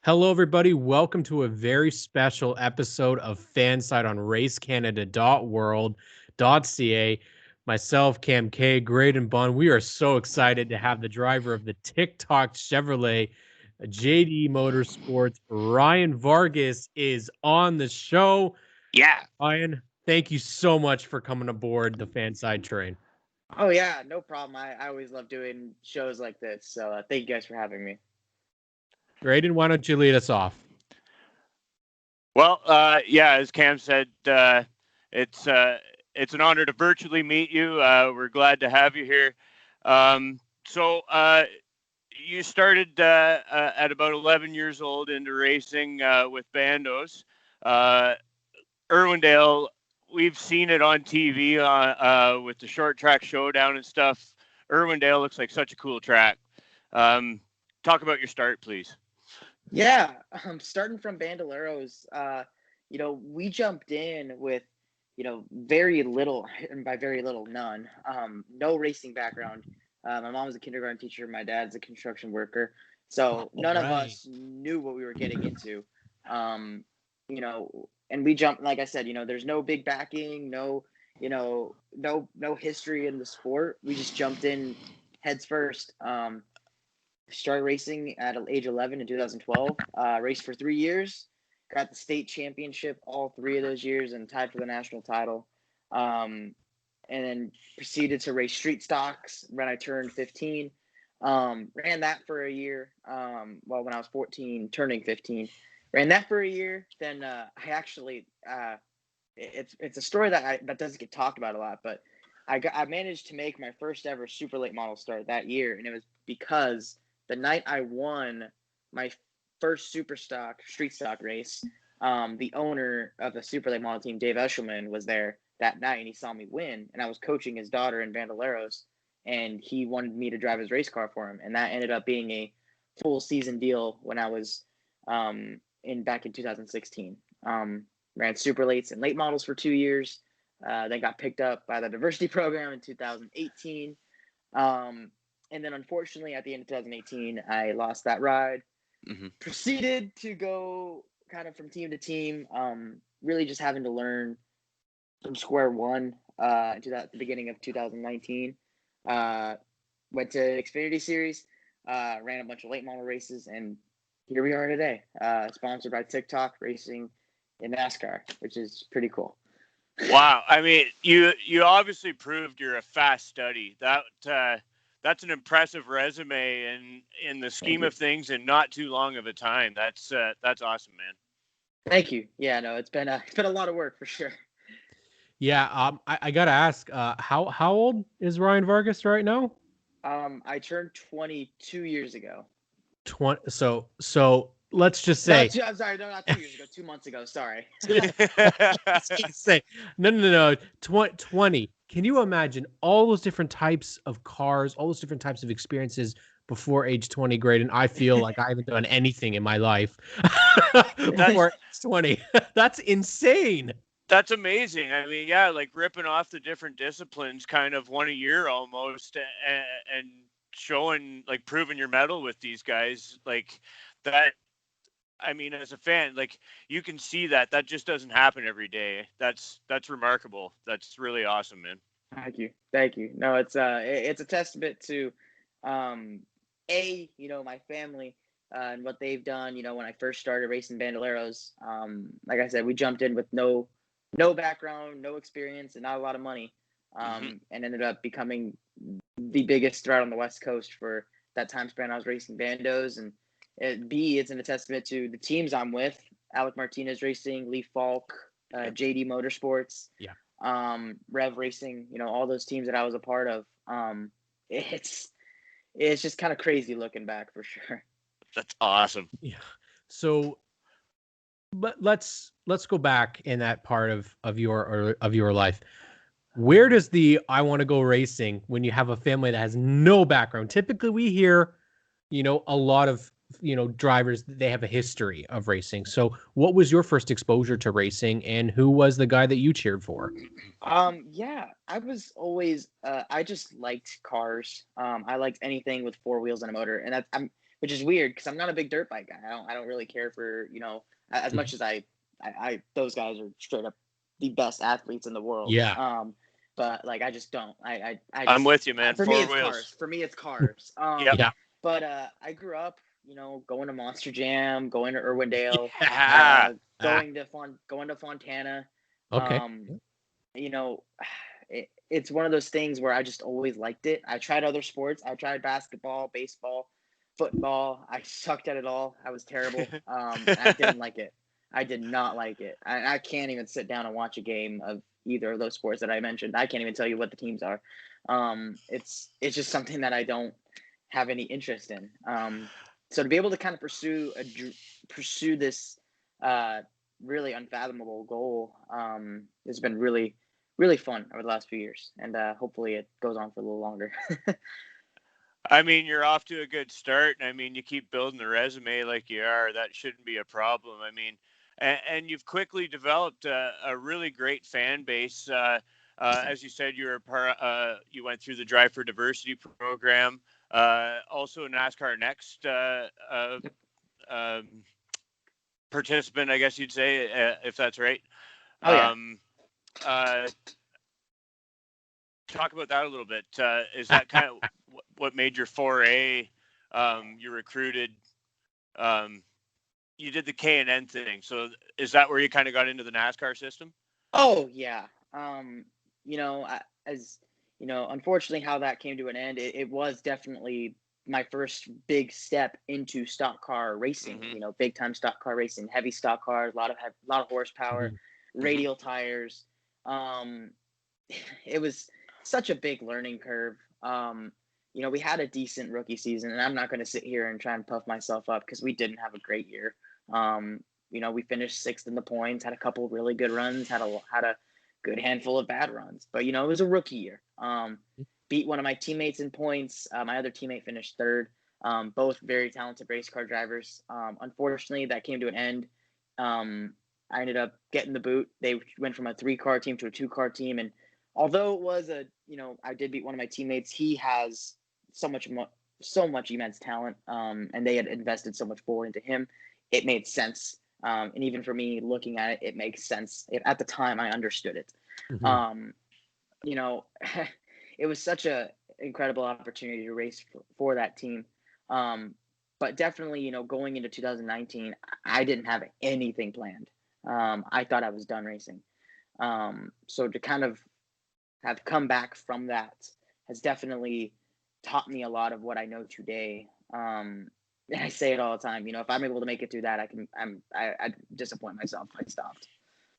Hello, everybody. Welcome to a very special episode of Fanside on racecanada.world.ca. Myself, Cam K, Graydon Bond. We are so excited to have the driver of the Tik Tok Chevrolet, JD Motorsports, Ryan Vargas, is on the show. Yeah. Ryan, thank you so much for coming aboard the Fanside train. Oh yeah, no problem. I always love doing shows like this. So thank you guys for having me. Graydon, why don't you lead us off? Well, as Cam said, it's an honor to virtually meet you. We're glad to have you here. So you started at about 11 years old into racing with bandos. Irwindale, we've seen it on TV with the short track showdown and stuff. Irwindale looks like such a cool track. Talk about your start, please. Yeah, starting from Bandoleros, we jumped in with, very little, and by very little, none. No racing background. My mom was a kindergarten teacher. My dad's a construction worker. So none of us knew what we were getting into. And we jumped, like I said, there's no big backing, no history in the sport. We just jumped in heads first. Started racing at age 11 in 2012. Raced for 3 years, got the state championship all 3 of those years, and tied for the national title. And then proceeded to race street stocks when I turned 15. Ran that for a year. When I was 14, turning 15, ran that for a year. Then I actually, it's a story that doesn't get talked about a lot, but I managed to make my first ever super late model start that year, and it was because the night I won my first street stock race, the owner of the super late model team, Dave Eshelman, was there that night, and he saw me win. And I was coaching his daughter in Bandoleros, and he wanted me to drive his race car for him. And that ended up being a full season deal when I was back in 2016. Ran super lates and late models for 2 years. Then got picked up by the diversity program in 2018. And then, unfortunately, at the end of 2018, I lost that ride. Mm-hmm. Proceeded to go kind of from team to team, really just having to learn from square one at the beginning of 2019. Went to Xfinity Series, ran a bunch of late model races, and here we are today, sponsored by Tik Tok, racing in NASCAR, which is pretty cool. Wow. I mean, you obviously proved you're a fast study. That's an impressive resume in the scheme of things and not too long of a time. That's awesome, man. Thank you. Yeah, no, it's been a lot of work for sure. Yeah, I gotta ask, how old is Ryan Vargas right now? I turned 22 years ago. 20. So let's just say. I'm sorry, no, not 2 years ago. 2 months ago. Sorry. Say no. 20. Can you imagine all those different types of cars, all those different types of experiences before age 20, Grade? And I feel like I haven't done anything in my life before age 20. That's insane. That's amazing. I mean, yeah, like ripping off the different disciplines kind of one a year almost, and showing, like, proving your mettle with these guys like that. I mean, as a fan, like, you can see that just doesn't happen every day. That's remarkable. That's really awesome, man. Thank you. No, it's a testament to, my family, and what they've done. When I first started racing Bandoleros, like I said, we jumped in with no background, no experience, and not a lot of money, and ended up becoming the biggest route on the West Coast for that time span I was racing bandos. And it's an testament to the teams I'm with: Alec Martinez Racing, Lee Falk, JD Motorsports, Rev Racing. All those teams that I was a part of. It's just kind of crazy looking back, for sure. That's awesome. Yeah. So, but let's go back in that part of your life. Where does the I want to go racing when you have a family that has no background? Typically, we hear, a lot of drivers, they have a history of racing. So what was your first exposure to racing, and who was the guy that you cheered for? Yeah, I was always I just liked cars. I liked anything with 4 wheels and a motor, and which is weird because I'm not a big dirt bike guy. I don't really care for, as much as I those guys are straight up the best athletes in the world. Yeah. But like I just don't. I'm with you, man. For Four me, it's wheels. cars. For me, it's cars. Yep. Yeah. But I grew up, going to Monster Jam, going to Irwindale, Yeah. going to Fontana. Okay. It's one of those things where I just always liked it. I tried other sports. I tried basketball, baseball, football. I sucked at it all. I was terrible. I didn't like it. I did not like it. I can't even sit down and watch a game of either of those sports that I mentioned. I can't even tell you what the teams are. It's just something that I don't have any interest in. So to be able to kind of pursue this really unfathomable goal has been really, really fun over the last few years, and hopefully it goes on for a little longer. I mean, you're off to a good start. I mean, you keep building the resume like you are. That shouldn't be a problem. I mean, and you've quickly developed a really great fan base. As you said, you went through the Drive for Diversity program. Also a NASCAR Next participant, I guess you'd say, if that's right. Oh, yeah. Talk about that a little bit. Is that kind of what made your foray? You recruited. You did the K&N thing. So is that where you kind of got into the NASCAR system? Oh, yeah. Unfortunately how that came to an end, it was definitely my first big step into stock car racing, big time stock car racing, heavy stock cars, a lot of horsepower, radial tires. It was such a big learning curve. We had a decent rookie season, and I'm not going to sit here and try and puff myself up because we didn't have a great year. We finished 6th in the points, had a couple of really good runs, had a good handful of bad runs, but it was a rookie year. Beat one of my teammates in points. My other teammate finished 3rd. Both very talented race car drivers. Unfortunately, that came to an end. I ended up getting the boot. They went from a 3-car team to a 2-car team, and although it was I did beat one of my teammates. He has so much immense talent, and they had invested so much forward into him. It made sense. And even for me looking at it, it makes sense. At the time, I understood it. It was such a incredible opportunity to race for that team. But definitely, going into 2019, I didn't have anything planned. I thought I was done racing. So to kind of have come back from that has definitely taught me a lot of what I know today. And I say it all the time, if I'm able to make it through that, I disappoint myself if I stopped.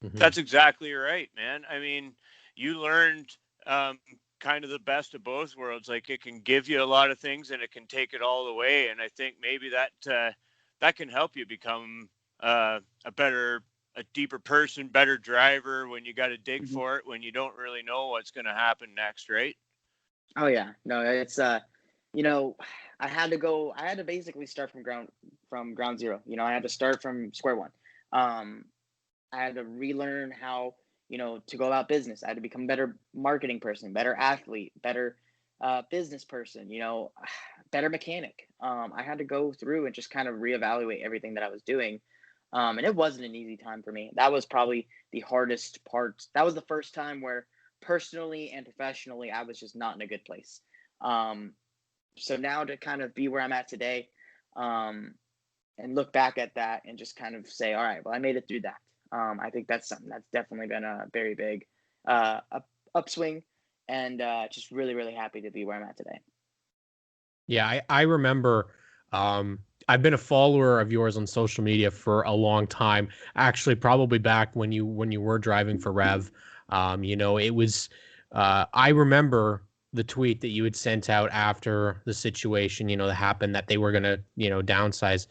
That's exactly right, man. I mean, you learned kind of the best of both worlds. Like, it can give you a lot of things and it can take it all away. And I think maybe that can help you become a deeper person, better driver when you got to dig for it, when you don't really know what's going to happen next, right? Oh yeah, no, it's I had to basically start from ground zero. I had to start from square one. I had to relearn how, to go about business. I had to become a better marketing person, better athlete, better business person, better mechanic. I had to go through and just kind of reevaluate everything that I was doing. And it wasn't an easy time for me. That was probably the hardest part. That was the first time where personally and professionally, I was just not in a good place. So now to kind of be where I'm at today, and look back at that and just kind of say, all right, well, I made it through that. I think that's something that's definitely been a very big upswing, and just really, really happy to be where I'm at today. Yeah, I remember I've been a follower of yours on social media for a long time. Actually, probably back when you were driving for Rev. It was I remember the tweet that you had sent out after the situation, that happened, that they were going to, downsize.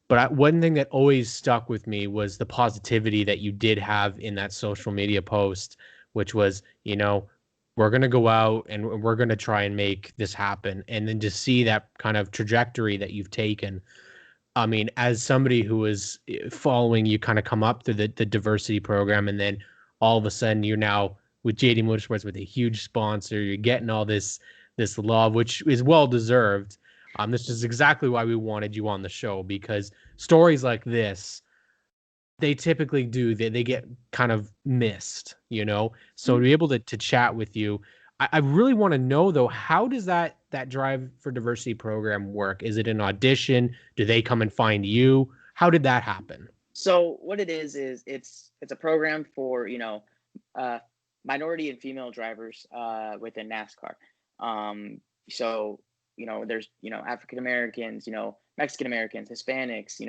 But one thing that always stuck with me was the positivity that you did have in that social media post, which was, we're going to go out and we're going to try and make this happen. And then to see that kind of trajectory that you've taken, I mean, as somebody who is following you kind of come up through the diversity program, and then all of a sudden you're now with JD Motorsports with a huge sponsor, you're getting all this love, which is well deserved. This is exactly why we wanted you on the show, because stories like this, they typically they get kind of missed, you know? So to be able to chat with you, I really want to know though, how does that Drive for Diversity program work? Is it an audition? Do they come and find you? How did that happen? So what it is it's a program for, uh, minority and female drivers within NASCAR. So, there's, African Americans, Mexican Americans, Hispanics,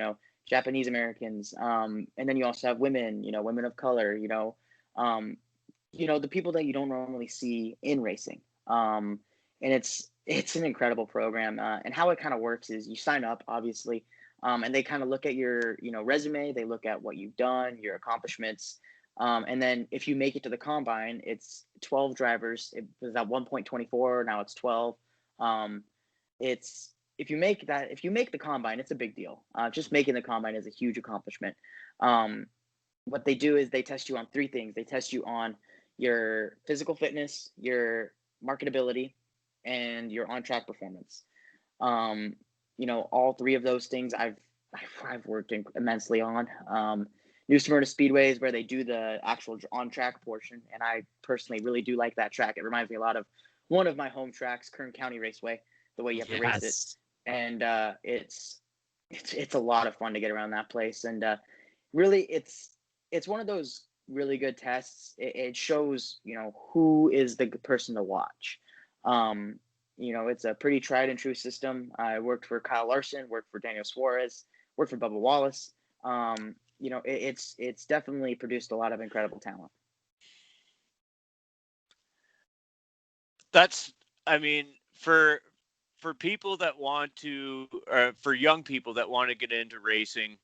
Japanese Americans, and then you also have women, women of color, um, the people that you don't normally see in racing. And it's an incredible program. And how it kind of works is you sign up, obviously, and they kind of look at your, resume. They look at what you've done, your accomplishments. And then if you make it to the combine, it's 12 drivers. It was at 1.24. Now it's 12. It's if you make the combine, it's a big deal. Just making the combine is a huge accomplishment. What they do is they test you on three things. They test you on your physical fitness, your marketability, and your on-track performance. All three of those things I've worked immensely on. New Smyrna Speedway is where they do the actual on-track portion, and I personally really do like that track. It reminds me a lot of one of my home tracks, Kern County Raceway, the way you have to race it, and it's a lot of fun to get around that place. And really, it's one of those really good tests. It shows who is the person to watch. It's a pretty tried and true system. I worked for Kyle Larson, worked for Daniel Suarez, worked for Bubba Wallace. It's definitely produced a lot of incredible talent. For people that want to, for young people that want to get into racing,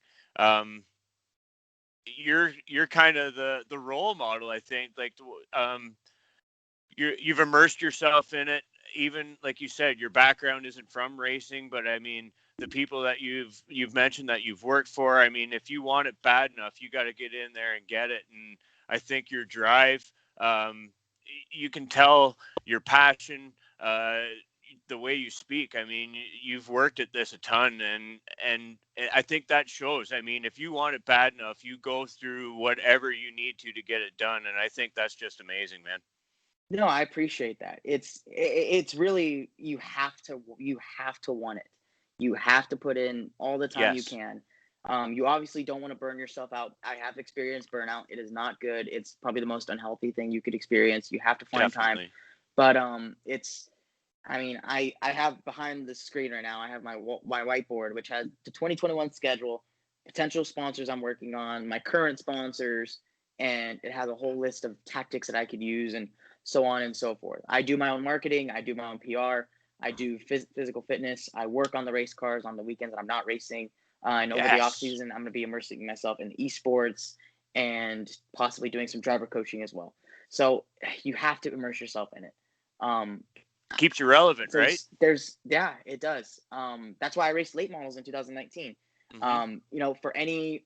you're kind of the role model, I think. Like, you've immersed yourself in it. Even like you said, your background isn't from racing, but I mean, the people that you've mentioned that you've worked for, I mean, if you want it bad enough, you got to get in there and get it. And I think your drive, you can tell your passion, the way you speak. I mean, you've worked at this a ton, and I think that shows. I mean, if you want it bad enough, you go through whatever you need to get it done, and I think that's just amazing, man. No, I appreciate that. It's really, you have to want it. You have to put in all the time you can. You obviously don't want to burn yourself out. I have experienced burnout. It is not good. It's probably the most unhealthy thing you could experience. You have to find time. But I have behind the screen right now, I have my whiteboard, which has the 2021 schedule, potential sponsors I'm working on, my current sponsors, and it has a whole list of tactics that I could use and so on and so forth. I do my own marketing. I do my own PR. I do physical fitness. I work on the race cars on the weekends that I'm not racing. And over the off season, I'm going to be immersing myself in esports and possibly doing some driver coaching as well. So you have to immerse yourself in it. Keeps you relevant, right? It does. That's why I raced late models in 2019. Mm-hmm. For any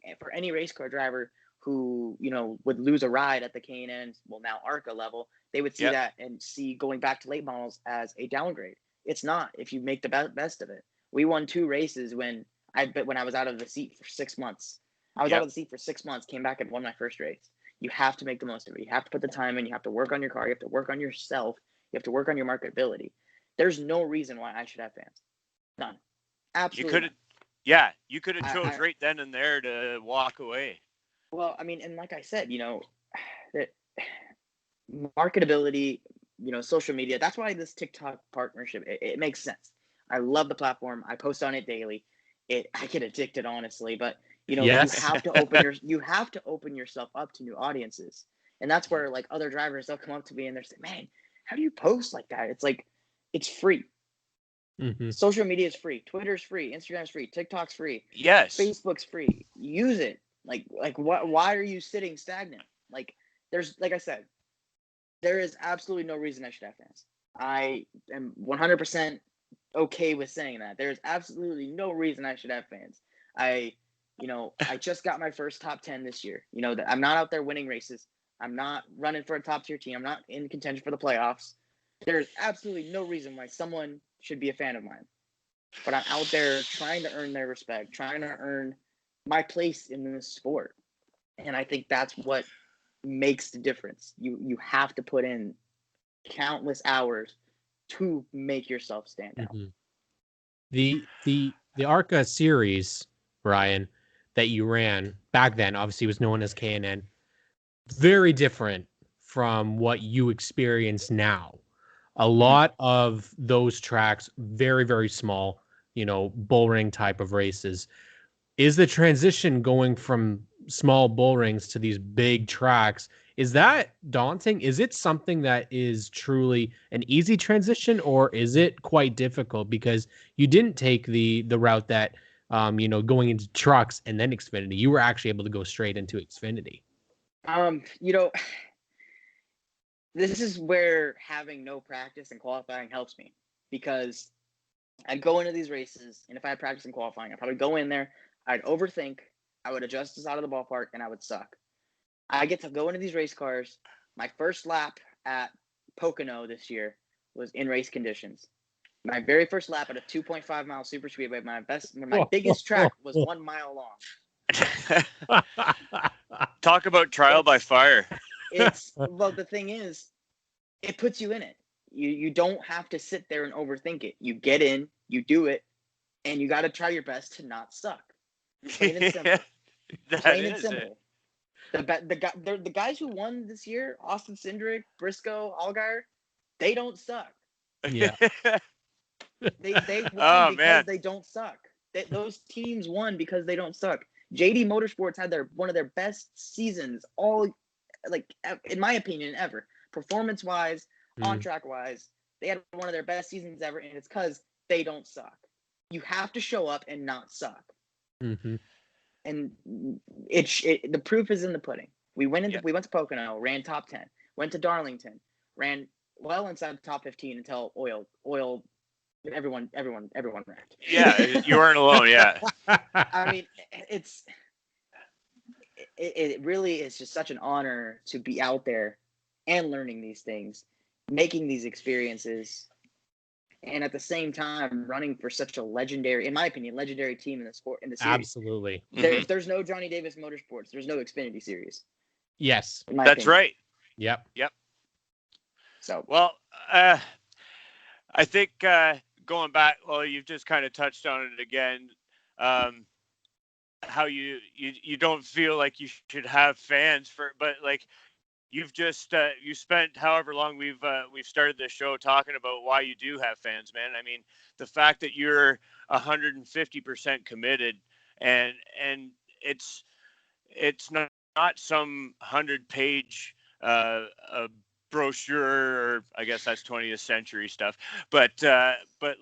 race car driver who, would lose a ride at the K&N, well, now ARCA level, they would see that and see going back to late models as a downgrade. It's not, if you make the best of it. We won 2 races when I was out of the seat for 6 months. I was out of the seat for 6 months, came back and won my first race. You have to make the most of it. You have to put the time in. You have to work on your car. You have to work on yourself. You have to work on your marketability. There's no reason why I should have fans. None. Absolutely. You could have chose right then and there to walk away. Well, I mean, and like I said, that marketability, social media, that's why this TikTok partnership, it makes sense. I love the platform. I post on it daily. I get addicted, honestly, but you have to open yourself up to new audiences. And that's where, like, other drivers, they'll come up to me and they'll say, man, how do you post like that? It's like, it's free. Mm-hmm. Social media is free. Twitter's free. Instagram's free. TikTok's free. Yes. Facebook's free. Use it. Like why are you sitting stagnant? Like, like I said, there is absolutely no reason I should have fans. I am 100% okay with saying that. There's absolutely no reason I should have fans. I just got my first top 10 this year. I'm not out there winning races. I'm not running for a top tier team. I'm not in contention for the playoffs. There's absolutely no reason why someone should be a fan of mine. but I'm out there trying to earn their respect, trying to earn my place in this sport. And I think that's what makes the difference. You have to put in countless hours to make yourself stand out. Mm-hmm. The ARCA series, Brian, that you ran back then, obviously was known as K&N, very different from what you experience now. A lot of those tracks, very, very small, bull ring type of races. Is the transition going from small bull rings to these big tracks, is that daunting? Is it something that is truly an easy transition, or is it quite difficult because you didn't take the route that going into trucks and then Xfinity? You were actually able to go straight into Xfinity. This is where having no practice and qualifying helps me, because I'd go into these races, and if I had practice and qualifying, I'd probably go in there, I'd overthink, I would adjust us out of the ballpark, and I would suck. I get to go into these race cars. My first lap at Pocono this year was in race conditions. My very first lap at a 2.5 mile super speedway, my biggest track was 1 mile long. Talk about trial by fire. Well, the thing is, it puts you in it. You don't have to sit there and overthink it. You get in, you do it, and you got to try your best to not suck. Plain and simple. Plain and simple. The guys who won this year, Austin Cindric, Briscoe, Allgaier, they don't suck. Yeah. They won because they don't suck. Those teams won because they don't suck. JD Motorsports had one of their best seasons, in my opinion, ever. Performance wise, on track wise, they had one of their best seasons ever, and it's because they don't suck. You have to show up and not suck. Mm-hmm. And the proof is in the pudding. We went to Pocono, ran top 10, went to Darlington, ran well inside the top 15 until oil. Everyone wrecked. Yeah, you weren't alone. Yeah. I mean, it really is just such an honor to be out there and learning these things, making these experiences, and at the same time running for such a legendary, in my opinion, legendary team in the sport, in the series. Absolutely. If there's no Johnny Davis Motorsports, there's no Xfinity Series. Yes, that's right. Yep. So, well, I think going back, well, you've just kind of touched on it again. How you don't feel like you should have fans but like you've just you spent however long we've started this show talking about why you do have fans, man. I mean, the fact that you're 150% committed, and it's not some 100-page brochure, or I guess that's 20th century stuff, but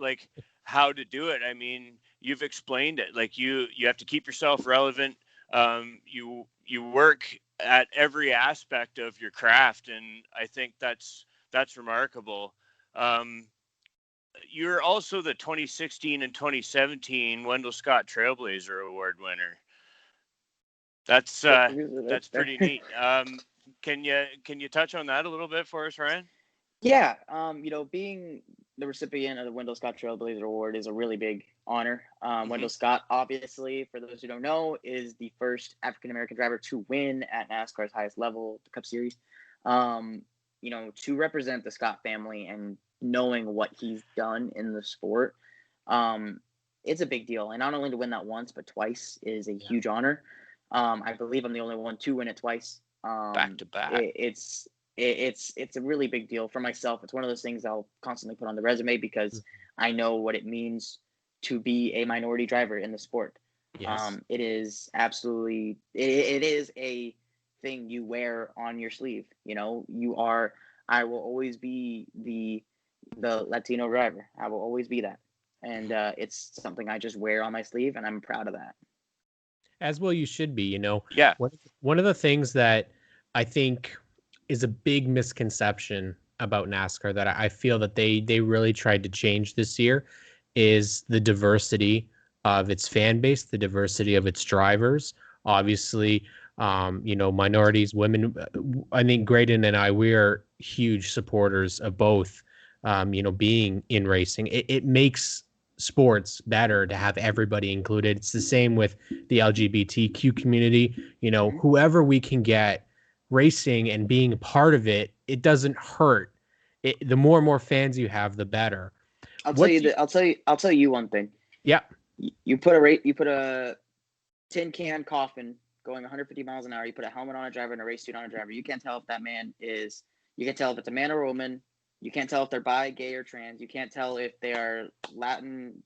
like how to do it. I mean, you've explained it. Like you have to keep yourself relevant. You work at every aspect of your craft, and I think that's remarkable. You're also the 2016 and 2017 Wendell Scott Trailblazer Award winner. That's pretty neat. Can you touch on that a little bit for us, Ryan? Yeah, being the recipient of the Wendell Scott Trailblazer Award is a really big honor. Wendell Scott, obviously, for those who don't know, is the first African-American driver to win at NASCAR's highest level, the Cup Series. To represent the Scott family and knowing what he's done in the sport, it's a big deal. And not only to win that once, but twice is a huge honor. I believe I'm the only one to win it twice. Back to back. It's a really big deal for myself. It's one of those things I'll constantly put on the resume because I know what it means to be a minority driver in the sport. Yes. It is absolutely, it is a thing you wear on your sleeve. I will always be the Latino driver. I will always be that. And it's something I just wear on my sleeve, and I'm proud of that. As well you should be, Yeah. One of the things that I think is a big misconception about NASCAR that I feel that they really tried to change this year is the diversity of its fan base, the diversity of its drivers. Obviously, minorities, women. I think Graydon and I, we are huge supporters of both, being in racing. It makes sports better to have everybody included. It's the same with the LGBTQ community. You know, whoever we can get racing and being a part of it, it doesn't hurt. The more and more fans you have, the better. I'll tell you one thing. Yeah. You put a tin can coffin going 150 miles an hour. You put a helmet on a driver and a race suit on a driver. You can't tell if that man is. You can't tell if it's a man or a woman. You can't tell if they're bi, gay, or trans. You can't tell if they are Latin,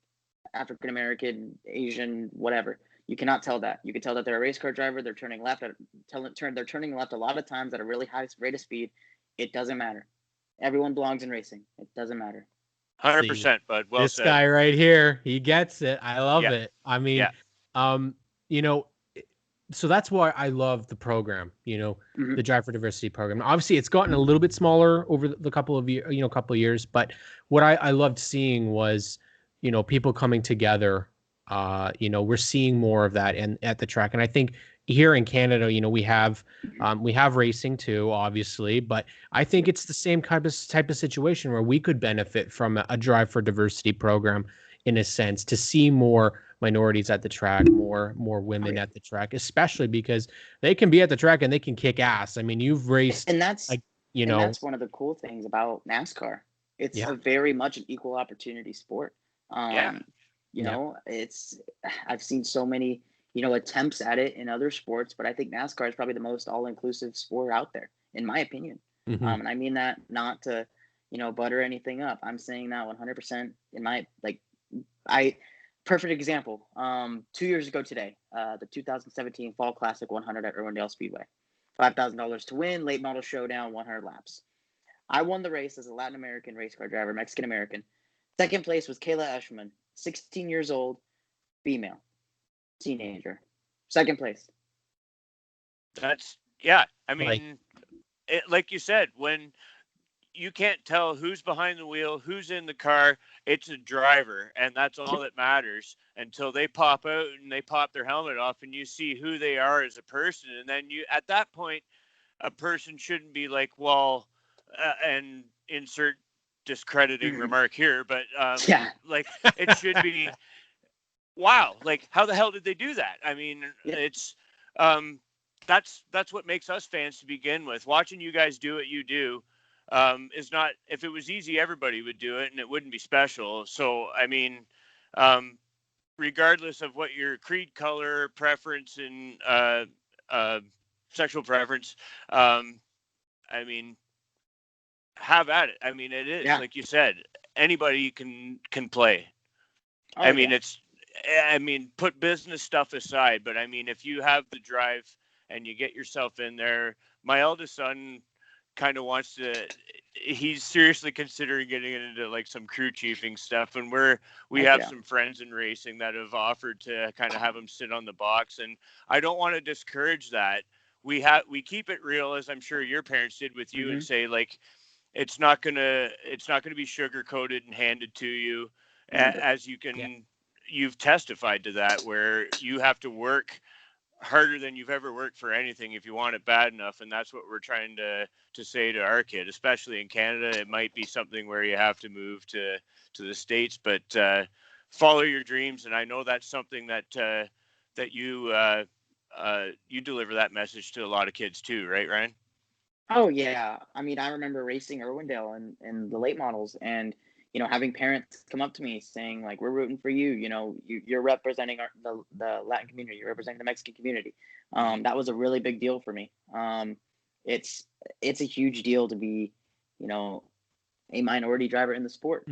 African American, Asian, whatever. You cannot tell that. You can tell that they're a race car driver. They're turning left. They're turning left a lot of times at a really high rate of speed. It doesn't matter. Everyone belongs in racing. It doesn't matter. 100%, bud. Well this said. guy right here, he gets it. I love it. I mean, you know, so that's why I love the program, you know, the Drive for Diversity program. Obviously, it's gotten a little bit smaller over the couple of years, but what I loved seeing was, you know, people coming together. You know, we're seeing more of that at the track, and I think here in Canada, you know, we have racing too, obviously, but I think it's the same type of situation where we could benefit from a Drive for Diversity program in a sense, to see more minorities at the track, more women at the track, especially because they can be at the track and they can kick ass. I mean, you've raced, and that's that's one of the cool things about NASCAR. It's a very much an equal opportunity sport. You know, I've seen so many, you know, attempts at it in other sports, but I think NASCAR is probably the most all-inclusive sport out there, in my opinion. And I mean that not to, you know, butter anything up. I'm saying that 100% in my, perfect example. 2 years ago today, the 2017 Fall Classic 100 at Irwindale Speedway, $5,000 to win, late model showdown, 100 laps. I won the race as a Latin American race car driver, Mexican American. Second place was Kayla Eschman, 16 years old, female, teenager. Second place. That's, yeah. I mean, like you said, when you can't tell who's behind the wheel, who's in the car, it's a driver, and that's all that matters until they pop out and they pop their helmet off and you see who they are as a person. And then at that point, a person shouldn't be like, well, and insert discrediting remark here, but like it should be, wow, like how the hell did they do that? I mean, it's that's what makes us fans to begin with. Watching you guys do what you do is not, if it was easy, everybody would do it and it wouldn't be special. So I mean, regardless of what your creed, color, preference, and sexual preference, I mean, have at it. I mean, it is like you said, anybody can play. I mean, put business stuff aside, but I mean, if you have the drive and you get yourself in there, my eldest son kind of wants to, he's seriously considering getting into like some crew chiefing stuff, and we have some friends in racing that have offered to kind of have him sit on the box, and I don't want to discourage that. We keep it real, as I'm sure your parents did with you, and say like, it's not gonna be sugar coated and handed to you, as you can. You've testified to that, where you have to work harder than you've ever worked for anything if you want it bad enough. And that's what we're trying to say to our kid, especially in Canada. It might be something where you have to move to the States, but follow your dreams. And I know that's something that you deliver that message to a lot of kids too, right, Ryan? Oh yeah. I mean, I remember racing Irwindale and the late models, and you know, having parents come up to me saying like, we're rooting for you, you know, you're representing the Latin community, you're representing the Mexican community. That was a really big deal for me. It's a huge deal to be, you know, a minority driver in the sport.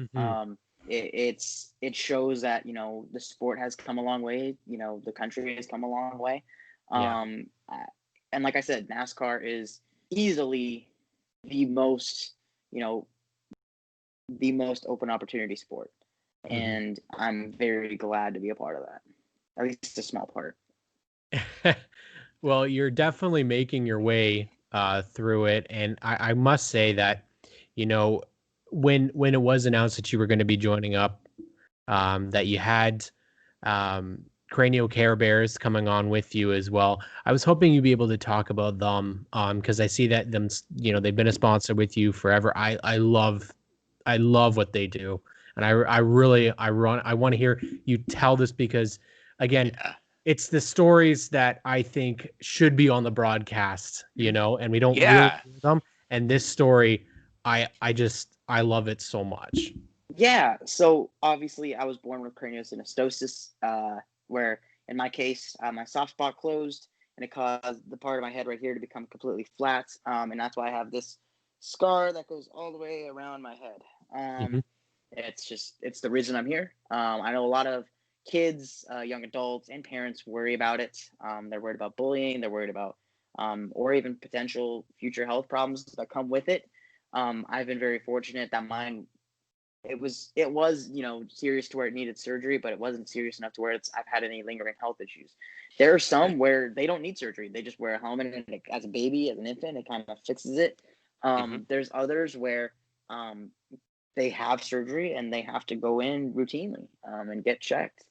It shows that, you know, the sport has come a long way, you know, the country has come a long way. And like I said, NASCAR is easily the most, you know, the most open opportunity sport, and I'm very glad to be a part of that, at least a small part. Well, you're definitely making your way through it, and I must say that, you know, when it was announced that you were going to be joining up, that you had Cranial Care Bears coming on with you as well. I was hoping you'd be able to talk about them, because I see that them, you know, they've been a sponsor with you forever. I love what they do. And I want to hear you tell this because, again, it's the stories that I think should be on the broadcast, and we don't really hear them. And this story, I love it so much. Yeah. So obviously I was born with craniosynostosis, where in my case, my soft spot closed and it caused the part of my head right here to become completely flat. And that's why I have this scar that goes all the way around my head. It's the reason I'm here. I know a lot of kids, young adults, and parents worry about it. They're worried about bullying. They're worried about, or even potential future health problems that come with it. I've been very fortunate that mine, it was serious to where it needed surgery, but it wasn't serious enough to where I've had any lingering health issues. There are some where they don't need surgery. They just wear a helmet, and as a baby, as an infant, it kind of fixes it. There's others where they have surgery and they have to go in routinely and get checked.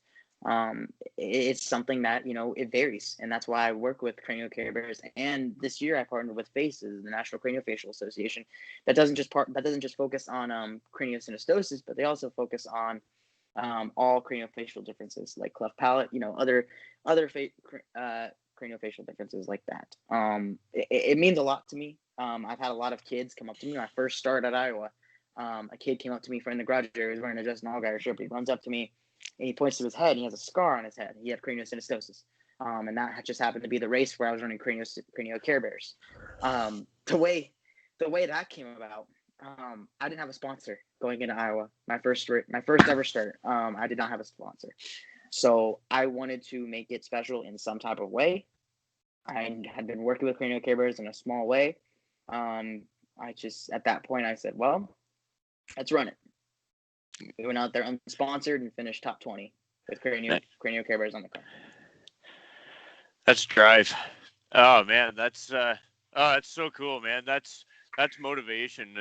It's something that, it varies. And that's why I work with cranial care bears. And this year I partnered with FACES, the National Craniofacial Association, that doesn't just focus on craniosynostosis, but they also focus on all craniofacial differences like cleft palate, other craniofacial differences like that. It means a lot to me. I've had a lot of kids come up to me when I first started at Iowa. A kid came up to me from the garage area. He was wearing a Justin Allgaier shirt, but he runs up to me and he points to his head and he has a scar on his head. He had craniosynostosis. And that just happened to be the race where I was running cranial care bears. The way that came about, I didn't have a sponsor going into Iowa. My first ever start. I did not have a sponsor. So I wanted to make it special in some type of way. I had been working with cranial care bears in a small way. At that point I said, well, let's run it. We went out there unsponsored and finished top 20 with cranial care bears on the car. That's drive. Oh man, that's so cool, man. That's motivation.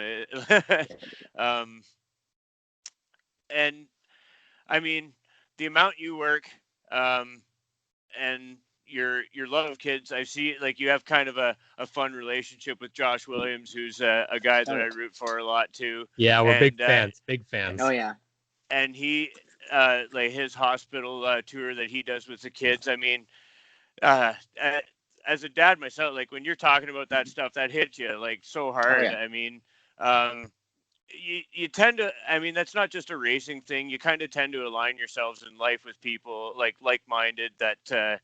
And I mean, the amount you work, and your love of kids, I see like you have kind of a fun relationship with Josh Williams, who's a guy that I root for a lot too. Yeah, we're big fans. Oh yeah. And he, like his hospital tour that he does with the kids. I mean, as a dad myself, like when you're talking about that stuff, that hits you like so hard. Oh, yeah. I mean, you tend to, I mean, that's not just a racing thing. You kind of tend to align yourselves in life with people like-minded that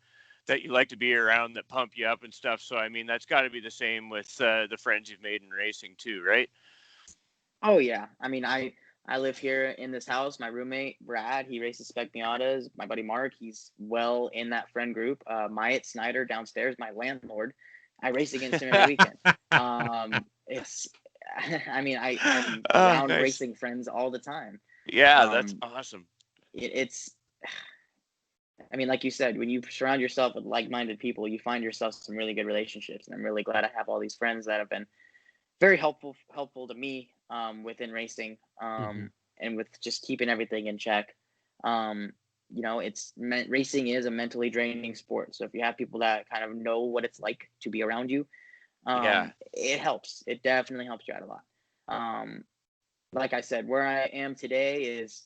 you like to be around, that pump you up and stuff. So, I mean, that's got to be the same with the friends you've made in racing too, right? Oh yeah. I mean, I live here in this house. My roommate, Brad, he races Spec Miatas. My buddy Mark, he's well in that friend group. Myatt Snyder downstairs, my landlord. I race against him every weekend. I'm around racing friends all the time. Yeah, that's awesome. I mean, like you said, when you surround yourself with like-minded people, you find yourself some really good relationships. And I'm really glad I have all these friends that have been very helpful to me within racing, and with just keeping everything in check. Racing is a mentally draining sport. So if you have people that kind of know what it's like to be around you, it helps. It definitely helps you out a lot. Like I said, where I am today is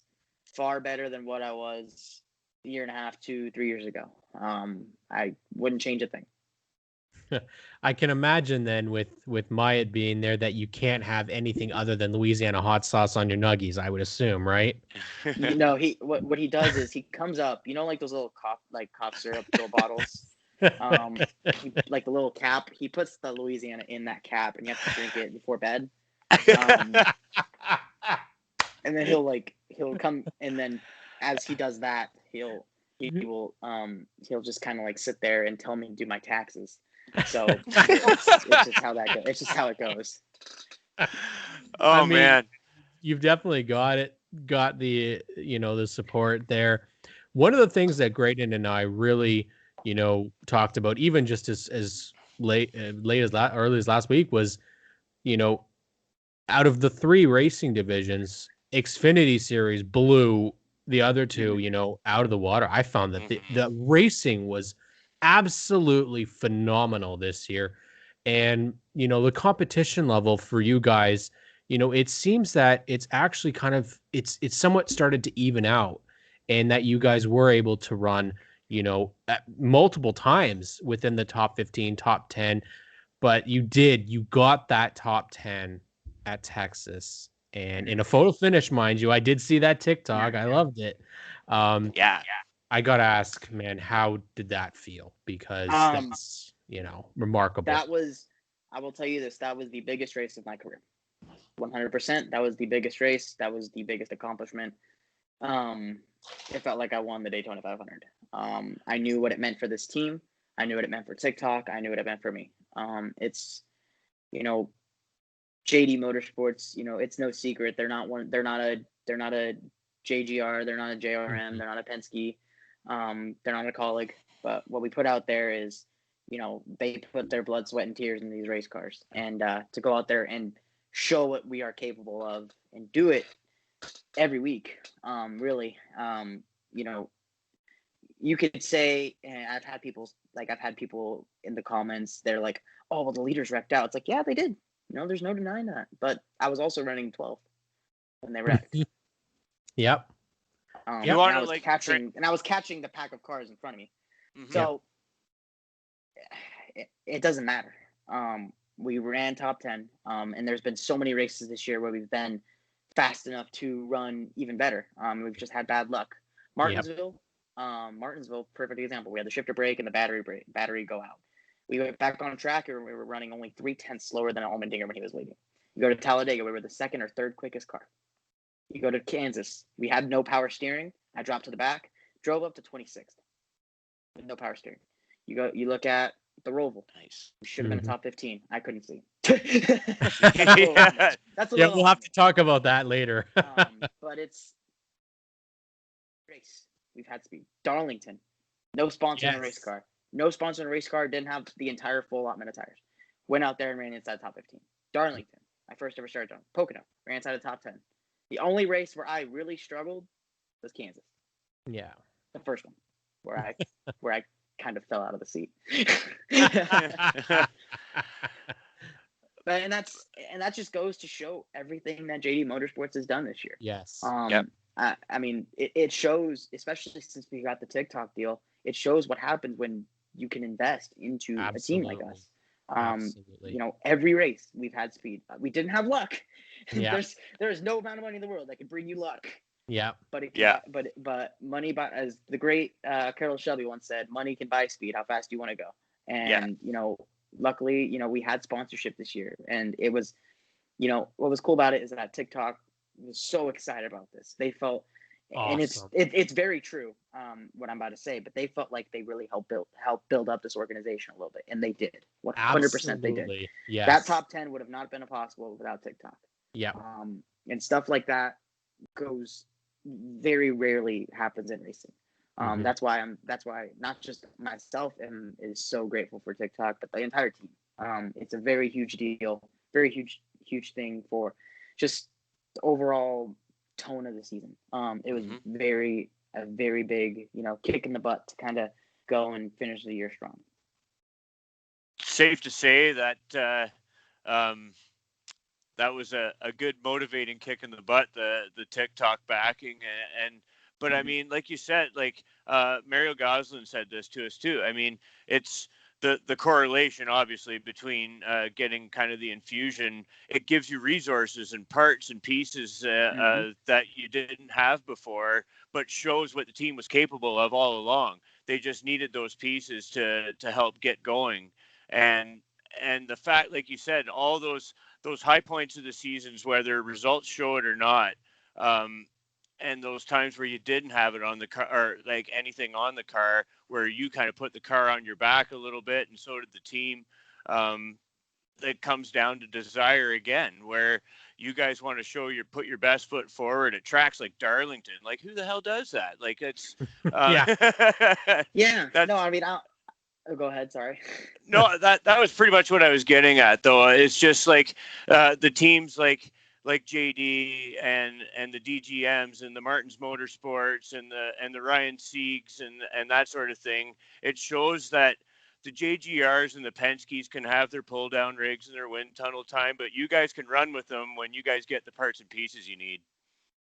far better than what I was a year and a half, 2-3 years ago. I wouldn't change a thing. I can imagine then with Myatt being there that you can't have anything other than Louisiana hot sauce on your nuggies, I would assume, right? No, what he does is he comes up, like those little cough syrup little bottles. Like the little cap, he puts the Louisiana in that cap and you have to drink it before bed. And then he'll come, and then as he does that, he'll just kind of like sit there and tell me to do my taxes. So it's just how that goes. It's just how it goes. Oh, man, you've definitely got the the support there. One of the things that Graydon and I really talked about, even just as late as early as last week, was out of the 3 racing divisions, Xfinity Series blew the other 2 out of the water. I found that the racing was absolutely phenomenal this year, and the competition level for you guys, it seems that it's actually kind of it's somewhat started to even out, and that you guys were able to run, at multiple times within the top 15, top 10, but you got that top 10 at Texas, and in a photo finish, mind you. I did see that TikTok. I loved it. Yeah. I gotta ask, man, how did that feel? Because that's, remarkable. That was, I will tell you this, that was the biggest race of my career. 100%. That was the biggest race. That was the biggest accomplishment. It felt like I won the Daytona 500. I knew what it meant for this team. I knew what it meant for TikTok. I knew what it meant for me. It's, JD Motorsports, it's no secret. They're not a JGR. They're not a JRM. They're not a Penske. They're not a colleague. But what we put out there is, they put their blood, sweat, and tears in these race cars. And to go out there and show what we are capable of and do it every week, really, you could say, and I've had people in the comments, they're like, oh, well, the leaders wrecked out. It's like, yeah, they did. There's no denying that. But I was also running 12th when they wrecked. Yep. And I was catching the pack of cars in front of me. Mm-hmm. So it doesn't matter. We ran top 10, and there's been so many races this year where we've been fast enough to run even better. We've just had bad luck. Martinsville, perfect example. We had the shifter break and the battery go out. We went back on track and we were running only 0.3 slower than Allmendinger when he was leading. You go to Talladega, we were the second or third quickest car. You go to Kansas, we had no power steering. I dropped to the back, drove up to 26th with no power steering. You look at the Roval. Nice. We should have been a top 15. I couldn't see. That's we'll have to talk about that later. But it's race. We've had speed. Darlington, no sponsor in a race car. No sponsor in a race car. Didn't have the entire full allotment of tires. Went out there and ran inside the top 15. Darlington, my first ever start on. Pocono, ran inside the top 10. The only race where I really struggled was Kansas. Yeah. The first one, where I kind of fell out of the seat. But and that just goes to show everything that JD Motorsports has done this year. Yes. I mean, it shows, especially since we got the TikTok deal. It shows what happens when you can invest into a team like us. Every race we've had speed. We didn't have luck. Yeah. There's no amount of money in the world that can bring you luck. Yeah. But money buy, as the great Carol Shelby once said, money can buy speed. How fast do you want to go? And luckily, we had sponsorship this year, and it was, what was cool about it is that TikTok was so excited about this. They felt, awesome. And it's very true, what I'm about to say, but they felt like they really helped build up this organization a little bit, and they did. 100% they did. Yes. That top 10 would have not been possible without TikTok. Yeah. And stuff like that goes very rarely happens in racing. That's why not just myself is so grateful for TikTok, but the entire team. It's a very huge deal, very huge thing for just the overall tone of the season. It was a very big, kick in the butt to kind of go and finish the year strong. Safe to say that that was a good motivating kick in the butt, the TikTok backing, but I mean, like you said, like Mario Goslin said this to us too. I mean, it's the correlation obviously between getting kind of the infusion. It gives you resources and parts and pieces that you didn't have before, but shows what the team was capable of all along. They just needed those pieces to help get going, and the fact, like you said, all those high points of the seasons, whether results show it or not, and those times where you didn't have it on the car, or like anything on the car, where you kind of put the car on your back a little bit, and so did the team. It comes down to desire again, where you guys want to put your best foot forward at tracks like Darlington. Like, who the hell does that? Like, it's yeah. No, I mean, go ahead. Sorry. No, that was pretty much what I was getting at, though. It's just like the teams like JD and the DGMs and the Martins Motorsports and the Ryan Siegs and that sort of thing. It shows that the JGRs and the Penske's can have their pull down rigs and their wind tunnel time, but you guys can run with them when you guys get the parts and pieces you need.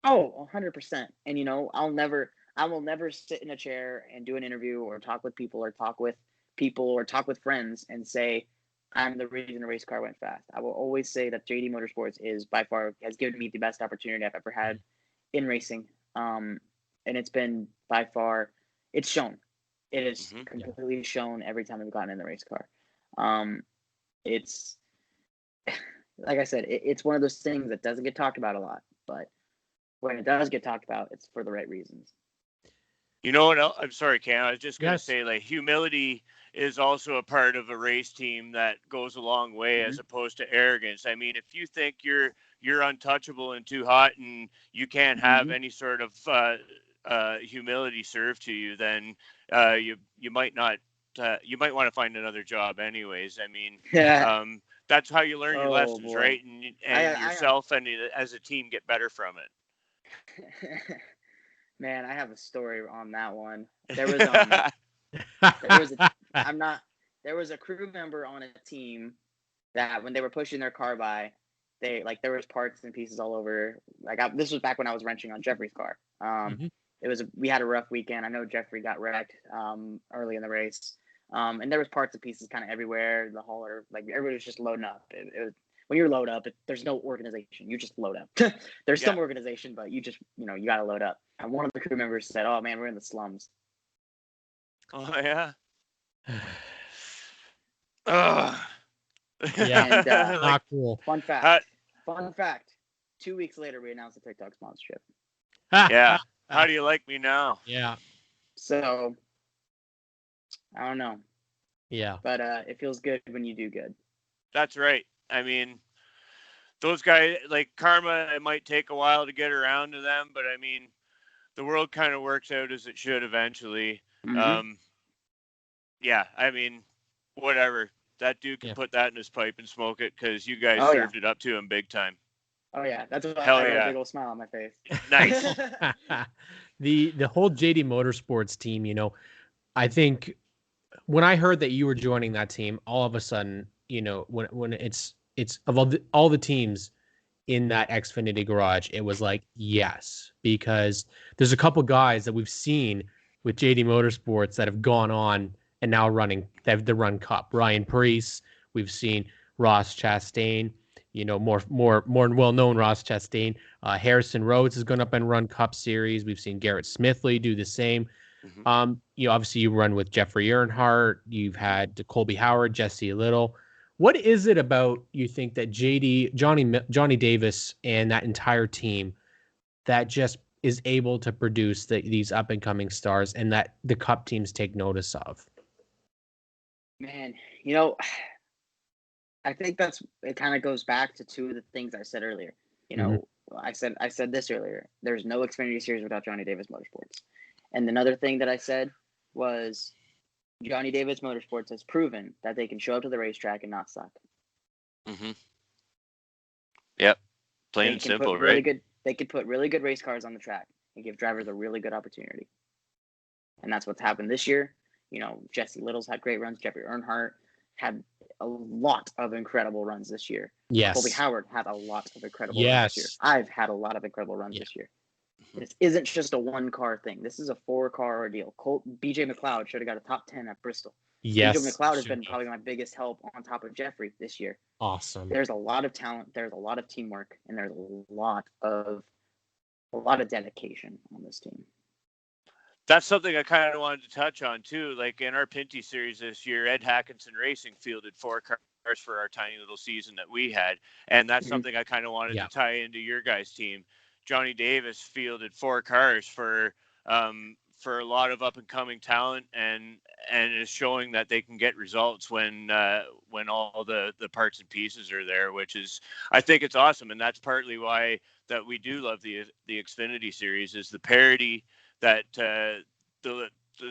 Oh, 100%. And I will never sit in a chair and do an interview or talk with people or talk with friends and say I'm the reason a race car went fast. I will always say that JD Motorsports is by far has given me the best opportunity I've ever had in racing. And it's been by far, it's shown. It is completely shown every time we've gotten in the race car. It's like I said, it's one of those things that doesn't get talked about a lot, but when it does get talked about, it's for the right reasons. You know what else? I'm sorry, Cam. I was just going to say, like, humility is also a part of a race team that goes a long way as opposed to arrogance. I mean, if you think you're untouchable and too hot and you can't have any sort of humility served to you, then you might not. You might want to find another job, anyways. I mean, that's how you learn your lessons, right? And yourself and as a team get better from it. Man, I have a story on that one. There was a crew member on a team that when they were pushing their car by, there was parts and pieces all over. This was back when I was wrenching on Jeffrey's car. We had a rough weekend. I know Jeffrey got wrecked early in the race. And there was parts and pieces kind of everywhere. The hauler, everybody was just loading up. It was, when you load up, there's no organization. You just load up. There's some organization, but you just, you got to load up. And one of the crew members said, "Oh man, we're in the slums." Oh yeah. And not cool. Fun fact. 2 weeks later, we announced the TikTok sponsorship. Yeah. How do you like me now? Yeah. So, I don't know. Yeah. But it feels good when you do good. That's right. I mean, those guys, like karma, it might take a while to get around to them, but I mean, the world kind of works out as it should eventually. Yeah, I mean, whatever. That dude can put that in his pipe and smoke it because you guys served it up to him big time. Oh yeah, that's why I had a big old smile on my face. Nice. The whole JD Motorsports team, I think when I heard that you were joining that team, all of a sudden, when it's of all the teams in that Xfinity garage, it was like, yes, because there's a couple guys that we've seen with JD Motorsports that have gone on and now they've run Cup. Ryan Preece, we've seen Ross Chastain, more well-known Ross Chastain. Harrison Rhodes has gone up and run Cup Series. We've seen Garrett Smithley do the same. Obviously you run with Jeffrey Earnhardt. You've had Colby Howard, Jesse Little. What is it about you think that Johnny Davis and that entire team that just is able to produce these up and coming stars and that the Cup teams take notice of? Man, I think it kind of goes back to two of the things I said earlier. I said this earlier. There's no Xfinity Series without Johnny Davis Motorsports. And another thing that I said was Johnny Davis Motorsports has proven that they can show up to the racetrack and not suck. Yep. Plain and simple, right? They could put really good race cars on the track and give drivers a really good opportunity. And that's what's happened this year. Jesse Little's had great runs. Jeffrey Earnhardt had a lot of incredible runs this year. Yes. Colby Howard had a lot of incredible runs this year. I've had a lot of incredible runs this year. This isn't just a one-car thing. This is a 4-car ordeal. BJ McLeod should have got a top 10 at Bristol. Yes. BJ McLeod has been probably my biggest help on top of Jeffrey this year. Awesome. There's a lot of talent. There's a lot of teamwork, and there's a lot of dedication on this team. That's something I kind of wanted to touch on too. Like in our Pinty series this year, Ed Hackinson Racing fielded 4 cars for our tiny little season that we had, and that's something I kind of wanted to tie into your guys' team. Johnny Davis fielded 4 cars for a lot of up and coming talent, and is showing that they can get results when all the parts and pieces are there, which is, I think it's awesome, and that's partly why that we do love the Xfinity series is the parity that the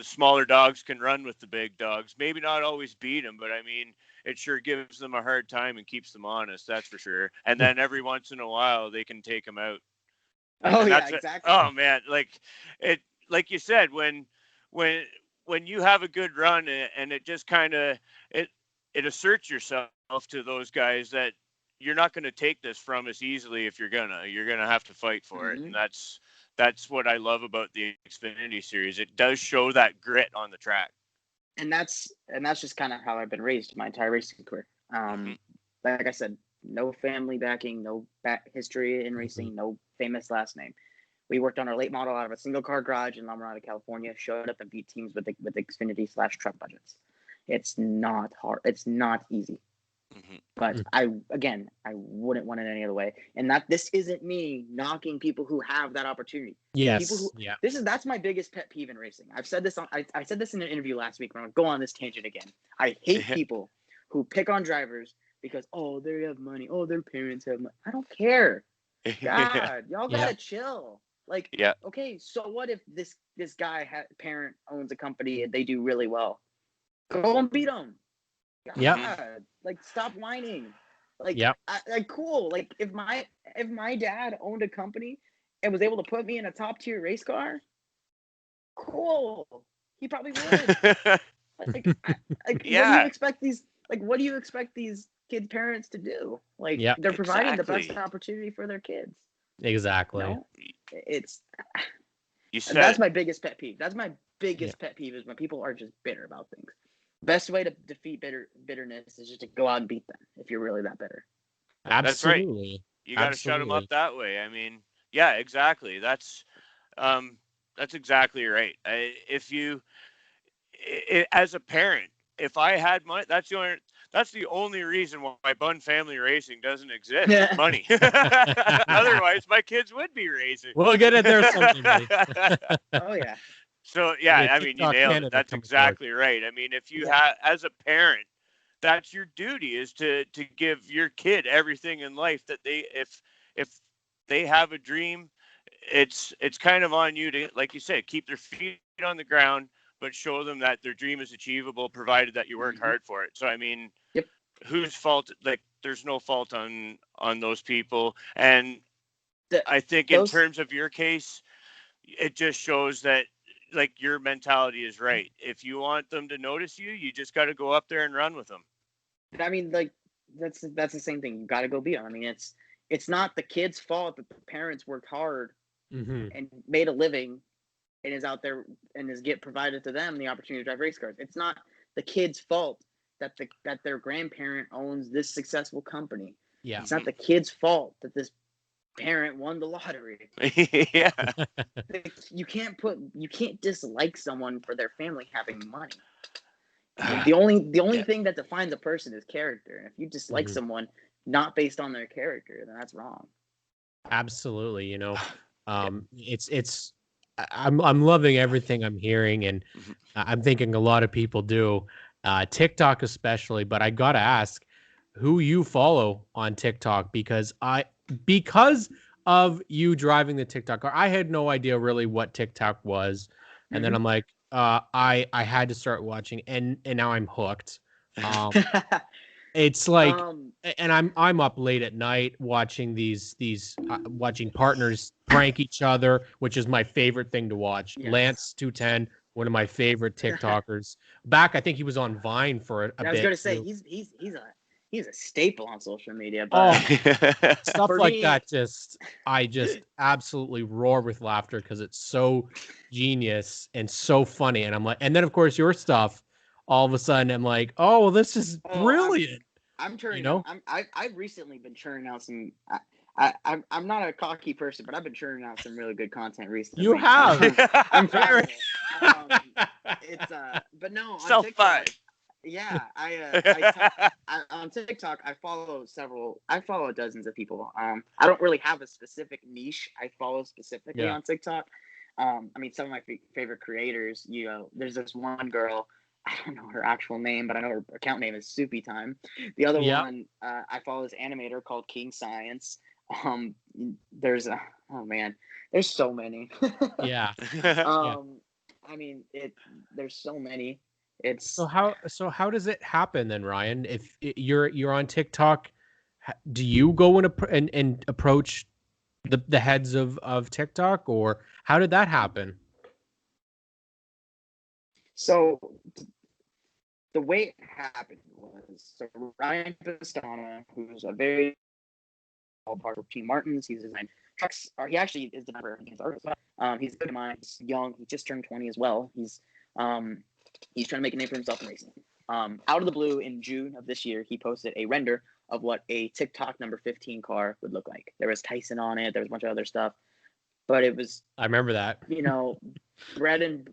smaller dogs can run with the big dogs. Maybe not always beat them, but I mean, it sure gives them a hard time and keeps them honest. That's for sure. And then every once in a while, they can take them out. Oh yeah, exactly. Oh man, like you said, when when you have a good run and it just kind of it asserts yourself to those guys that you're not going to take this from us easily. If you're gonna have to fight for it, and that's what I love about the Xfinity Series. It does show that grit on the track, and that's just kind of how I've been raised my entire racing career. Like I said, no family backing, no history in racing, no famous last name. We worked on our late model out of a single car garage in La Mirada, California, showed up and beat teams with Xfinity/truck budgets. It's not hard. It's not easy. But I wouldn't want it any other way. And this isn't me knocking people who have that opportunity. Yes. That's my biggest pet peeve in racing. I've said this I said this in an interview last week, but I'll go on this tangent again. I hate people who pick on drivers because, oh, they have money. Oh, their parents have money. I don't care. God, y'all gotta chill. Like, okay, so what if this guy parent owns a company and they do really well? Go and beat them. God, like, stop whining. Like, cool. Like, if my dad owned a company and was able to put me in a top tier race car, cool. He probably would. What do you expect these? Like, what do you expect these kids' parents to do? Like, they're providing the best opportunity for their kids. Exactly. You know? That's my biggest pet peeve. That's my biggest pet peeve is when people are just bitter about things. Best way to defeat bitterness is just to go out and beat them if you're really that bitter. Absolutely. That's right. You got to shut them up that way. I mean, yeah, exactly. That's exactly right. As a parent, if I had money, that's the only reason why Bun Family Racing doesn't exist. Is money. Otherwise, my kids would be racing. We'll get it there someday, buddy. Oh yeah. So I mean, you nailed it. That's exactly right. I mean, if you have, as a parent, that's your duty, is to give your kid everything in life that if they have a dream, it's kind of on you to, like you said, keep their feet on the ground, but show them that their dream is achievable, provided that you work hard for it. So, I mean, whose fault? Like, there's no fault on those people. And I think in terms of your case, it just shows that, like, your mentality is right. If you want them to notice you, you just got to go up there and run with them. I mean, like, that's the same thing. You got to go beat them. I mean, it's not the kid's fault that the parents worked hard and made a living and is out there and provided to them the opportunity to drive race cars. It's not the kid's fault that their grandparent owns this successful company. Yeah. It's not the kid's fault that this parent won the lottery. You can't dislike someone for their family having money. The only thing that defines a person is character. And if you dislike someone not based on their character, then that's wrong. Absolutely. You know, I'm loving everything I'm hearing, and I'm thinking a lot of people do, TikTok especially, but I gotta ask who you follow on TikTok, because of you driving the TikTok car, I had no idea really what TikTok was. And then I'm like, I had to start watching, and now I'm hooked. It's like, and I'm up late at night watching watching partners prank each other, which is my favorite thing to watch. Yes. Lance 210, one of my favorite TikTokers. Back, I think he was on Vine for a bit. I was going to say he's a staple on social media. But stuff like that, I just absolutely roar with laughter because it's so genius and so funny. And I'm like, and then of course your stuff, all of a sudden I'm like, oh, well, this is brilliant. I'm turning. I've recently been churning out some. I'm not a cocky person, but I've been churning out some really good content recently. You have. I'm very. But no. On TikTok, yeah, on TikTok I follow dozens of people. I don't really have a specific niche I follow specifically on TikTok. I mean, some of my favorite creators. There's this one girl. I don't know her actual name, but I know her account name is Soupy Time. The other one I follow this animator called King Science. There's so many. Yeah. I mean, there's so many. So how does it happen then, Ryan? If you're on TikTok, do you go and approach the heads of TikTok, or how did that happen? So the way it happened was, so Ryan Pistana, who's a very part of Team Martins, he's designed trucks, or he actually is the driver against ours as well. He's a good of mine. He's young. He just turned 20 as well. He's trying to make a name for himself in racing. Out of the blue, in June of this year, he posted a render of what a TikTok number 15 car would look like. There was Tyson on it. There was a bunch of other stuff, but it was, I remember that. bread and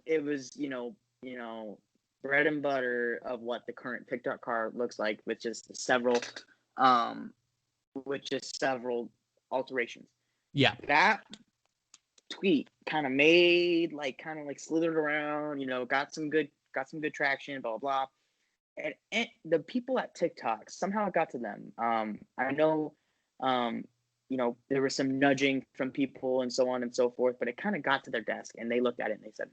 bread and butter of what the current TikTok car looks like, with just several alterations. Yeah. That tweet kind of made slithered around, got some good traction, blah blah blah. And the people at TikTok, somehow it got to them. I know, there was some nudging from people and so on and so forth, but it kind of got to their desk and they looked at it and they said,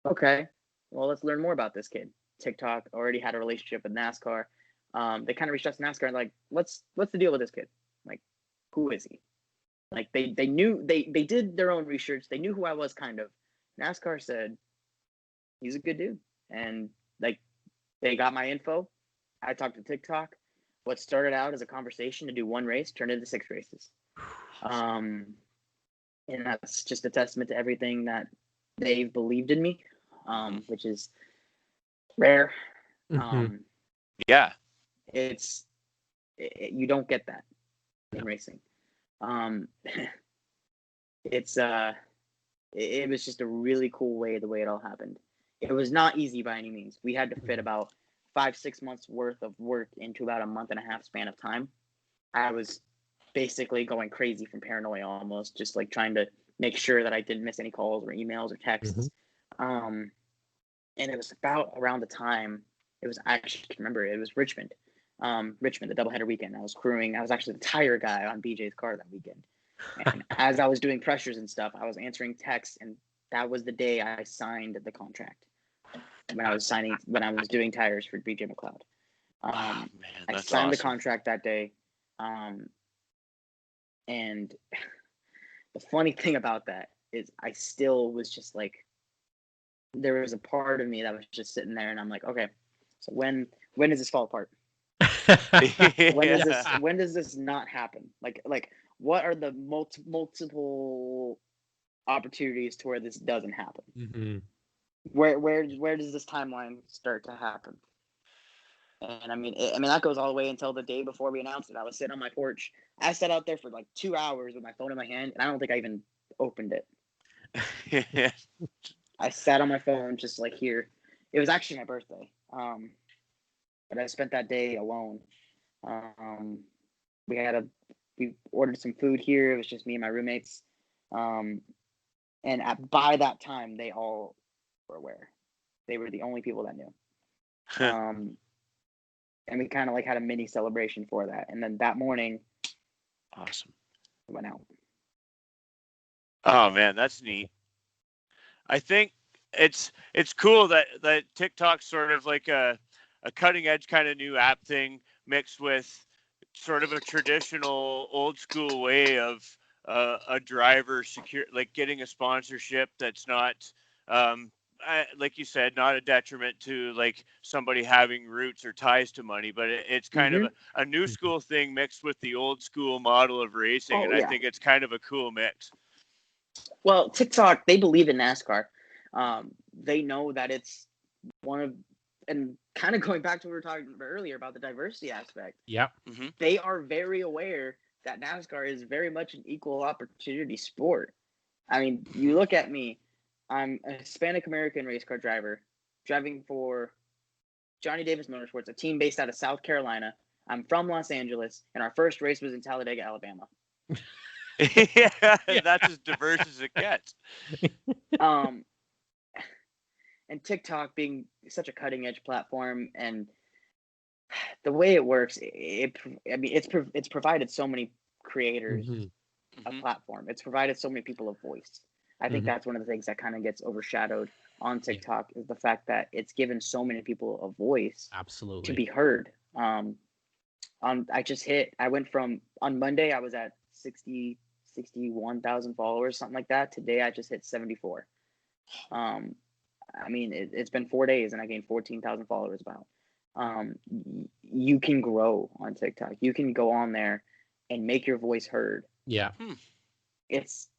okay, well, let's learn more about this kid. TikTok already had a relationship with NASCAR. They kind of reached out to NASCAR and like, what's the deal with this kid? Like, who is he? Like they knew, they did their own research. They knew who I was kind of. NASCAR said, he's a good dude. And like, they got my info. I talked to TikTok. What started out as a conversation to do one race turned into 6 races. And that's just a testament to everything that they've believed in me, which is rare. Yeah. You don't get that in racing. It was just a really cool way, the way it all happened. It was not easy by any means. We had to fit about 5-6 months worth of work into about a month and a half span of time. I was basically going crazy from paranoia, almost just like trying to make sure that I didn't miss any calls or emails or texts. And it was about around the time, it was Richmond, the doubleheader weekend. I was crewing. I was actually the tire guy on BJ's car that weekend. And as I was doing pressures and stuff, I was answering texts, and that was the day I signed the contract. When I was doing tires for BJ McLeod. I signed the contract that day. And the funny thing about that is I still was just like, there was a part of me that was just sitting there and I'm like, okay, so when does this fall apart? When does this not happen? Like what are the multiple opportunities to where this doesn't happen? Where does this timeline start to happen? And I mean that goes all the way until the day before we announced it. I was sitting on my porch. I sat out there for like 2 hours with my phone in my hand, and I don't think I even opened it. I sat on my phone just like here. It was actually my birthday. But I spent that day alone. We ordered some food here. It was just me and my roommates. And by that time, they all were aware. They were the only people that knew. And we kind of like had a mini celebration for that. And then that morning, awesome, it went out. Oh man, that's neat. I think it's cool that TikTok's sort of like a cutting edge kind of new app thing mixed with sort of a traditional old school way of a driver like getting a sponsorship that's not like you said, not a detriment to like somebody having roots or ties to money, but it's kind of a new school thing mixed with the old school model of racing. I think it's kind of a cool mix. Well, TikTok, they believe in NASCAR. They know that it's one of, and kind of going back to what we were talking about earlier about the diversity aspect. Yeah. They are very aware that NASCAR is very much an equal opportunity sport. I mean, you look at me, I'm a Hispanic American race car driver driving for Johnny Davis Motorsports, a team based out of South Carolina. I'm from Los Angeles, and our first race was in Talladega, Alabama. That's as diverse as it gets. And TikTok being such a cutting edge platform, and the way it works, it's provided so many creators a platform. It's provided so many people a voice. I think that's one of the things that kind of gets overshadowed on TikTok is the fact that it's given so many people a voice, absolutely, to be heard. I went from, on Monday I was at 61,000 followers, something like that. Today I just hit 74. I mean, it's been 4 days and I gained 14,000 followers about. You can grow on TikTok. You can go on there and make your voice heard. Yeah. It's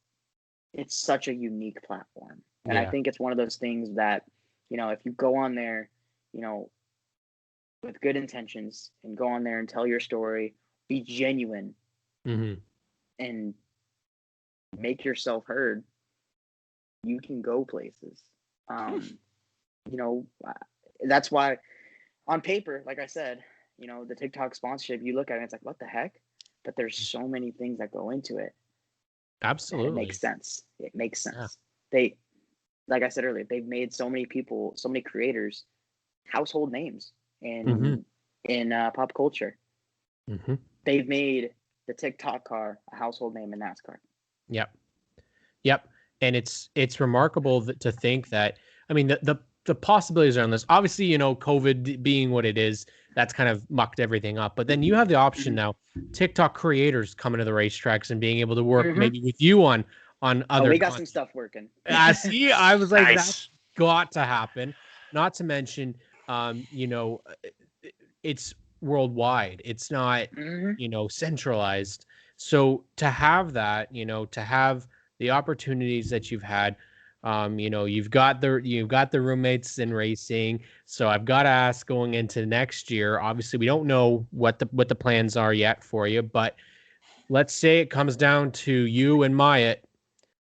such a unique platform. And I Yeah. think it's one of those things that, if you go on there, with good intentions and go on there and tell your story, be genuine, and make yourself heard, you can go places. That's why on paper, like I said, the TikTok sponsorship, you look at it, it's like, what the heck? But there's so many things that go into it. Absolutely. It makes sense. It makes sense. Yeah. Like I said earlier, they've made so many people, so many creators, household names in pop culture. They've made the TikTok car a household name in NASCAR. Yep. And it's remarkable to think that, I mean, the possibilities are endless. Obviously, COVID being what it is, that's kind of mucked everything up. But then you have the option now, TikTok creators coming to the racetracks and being able to work maybe with you on other. We got some stuff working. See, I was like, Nice. that's got to happen. Not to mention, it's worldwide. It's not, centralized. So to have that, to have the opportunities that you've had, you've got the roommates in racing. So I've got to ask, going into next year, obviously we don't know what the plans are yet for you, but let's say it comes down to you and Myatt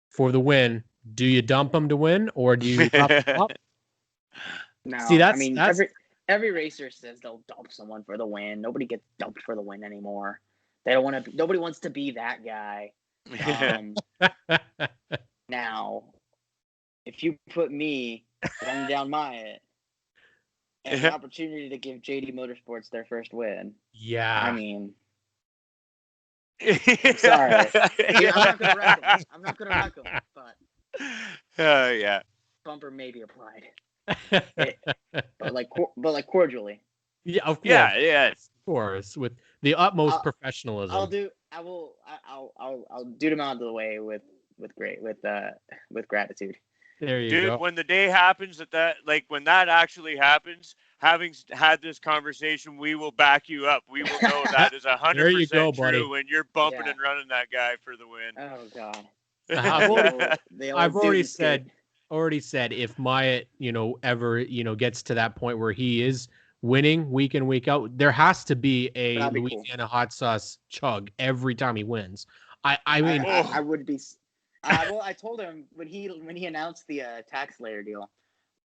for the win. Do you dump them to win, or do you tough them up? No, See, that's every racer says they'll dump someone for the win. Nobody gets dumped for the win anymore. They don't want to. Nobody wants to be that guy. Now, if you put me running down Myatt and an opportunity to give JD Motorsports their first win, I mean, sorry, I'm not gonna wreck them, but bumper may be applied. But cordially. Yeah, of course. Yeah, of course, with the utmost professionalism. I'll do them out of the way with gratitude. There you go. When the day happens when that actually happens, having had this conversation, we will back you up. We will know that is 100% true when you're bumping and running that guy for the win. Oh God. I've already said if Myatt, ever, gets to that point where he is winning week in, week out, there has to be a Louisiana Hot Sauce chug every time he wins. I mean, I would be. Well, I told him when he announced the tax layer deal,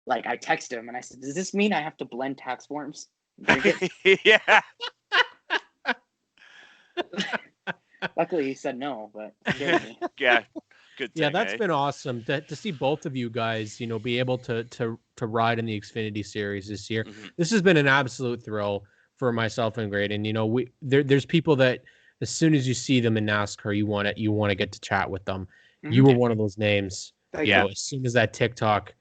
like I texted him and I said, "Does this mean I have to blend tax forms?" Yeah. Luckily, he said no, but yeah. Good thing, that's been awesome to see both of you guys, be able to ride in the Xfinity Series this year. This has been an absolute thrill for myself and Graydon. There's people that as soon as you see them in NASCAR, you want to get to chat with them. You were one of those names. As soon as that TikTok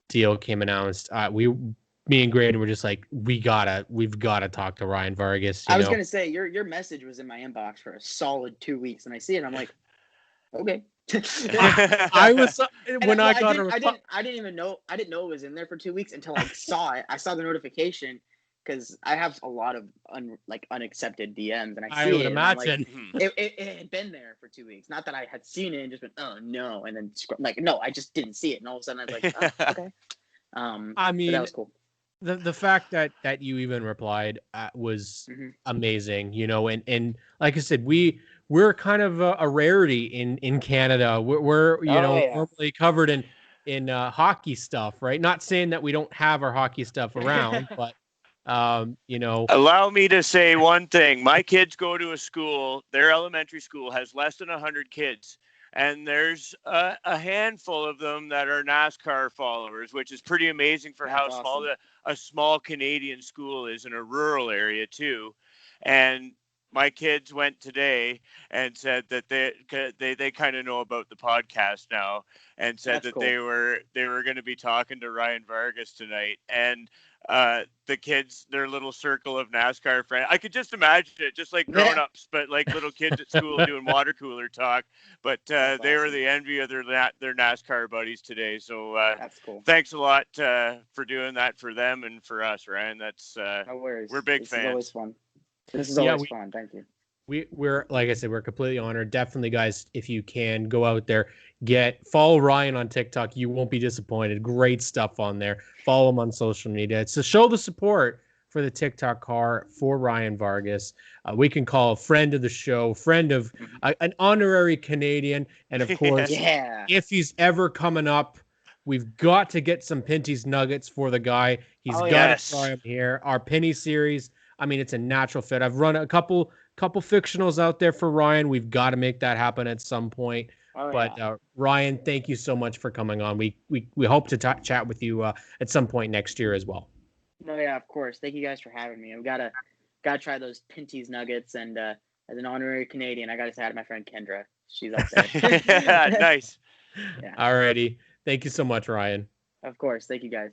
deal came announced, me and Graydon were just like, we've got to talk to Ryan Vargas. I was gonna say your message was in my inbox for a solid 2 weeks, and I see it, and I'm like, okay. I didn't know it was in there for 2 weeks until I saw it. I saw the notification because I have a lot of unaccepted DMs, and I would imagine it had been there for 2 weeks. Not that I had seen it and just been, oh no, and then no, I just didn't see it, and all of a sudden I was like, oh, okay. I mean, that was cool. The fact that you even replied was amazing, and like I said, we're kind of a rarity in Canada. We're normally covered in hockey stuff, right? Not saying that we don't have our hockey stuff around, but Allow me to say one thing. My kids go to a school. Their elementary school has less than 100 kids. And there's a handful of them that are NASCAR followers, which is pretty amazing for how small a small Canadian school is in a rural area too. And my kids went today and said that they kind of know about the podcast now, and said That's that cool. they were going to be talking to Ryan Vargas tonight, and the kids, their little circle of NASCAR friends, I could just imagine it, just like grown-ups, but like little kids at school doing water cooler talk. But they were the envy of their NASCAR buddies today. So that's cool. Thanks a lot for doing that for them and for us, Ryan. That's no worries. We're big this fans. Is always fun. This is always fun. Thank you. We're like I said, we're completely honored. Definitely, guys, if you can go out there, follow Ryan on TikTok. You won't be disappointed. Great stuff on there. Follow him on social media. It's to show the support for the TikTok car for Ryan Vargas. We can call a friend of the show, friend of an honorary Canadian, and of course, if he's ever coming up, we've got to get some Pinty's nuggets for the guy. He's got to try him here. Our Penny series. I mean, it's a natural fit. I've run a couple fictionals out there for Ryan. We've got to make that happen at some point. Ryan, thank you so much for coming on. We hope to chat with you at some point next year as well. No, yeah, of course. Thank you guys for having me. We gotta try those Pinty's nuggets, and as an honorary Canadian, I gotta say hi to my friend Kendra. She's up there. Nice. Yeah. Alrighty. Thank you so much, Ryan. Of course. Thank you guys.